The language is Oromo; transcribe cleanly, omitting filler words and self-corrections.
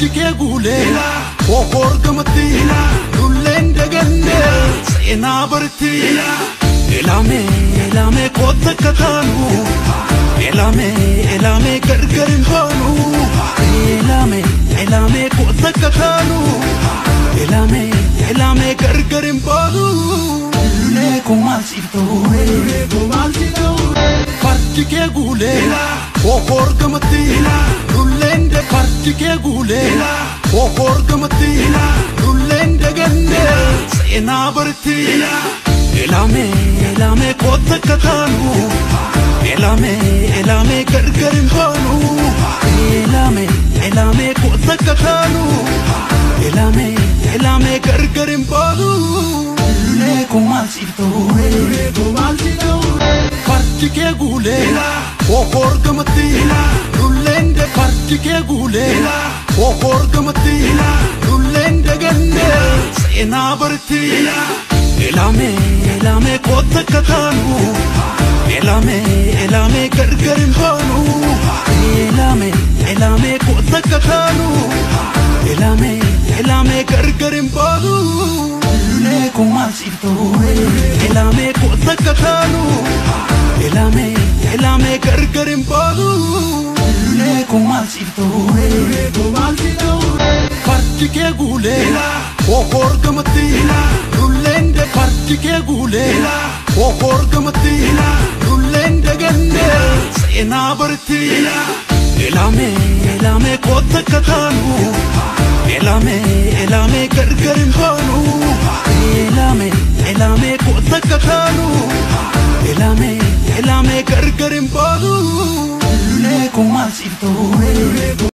farjike gule Kokor gamati Nullen dagande Sena barti Elame kota katanu Elame gargarin banu Elame kota katanu Elame gargarin banu Lule kumal sito farjike gule Kokor gamati Nullen de farjike gule Kokor gamati Nullen dagande Sena barti Elame kota katanu Elame gargarin banu Elame kota katanu Elame gargarin banu Lule kumal sito farjike gule Kokor gamati Nullen de farjike gule Kokor gamati Nullen dagande Sena barti Elame kota katanu Elame gargarin banu Elame kota katanu Elame gargarin banu Lule kumal sito Elame kota katanu Elame gargarin banu Lule kumal sito farjike gule Kokor gamati Nullen de farjike gule Kokor gamati Nullen dagande Sena barti Elame kota katanu Elame gargarin banu Elame kota katanu Elame gargarin banu Lule kumal sito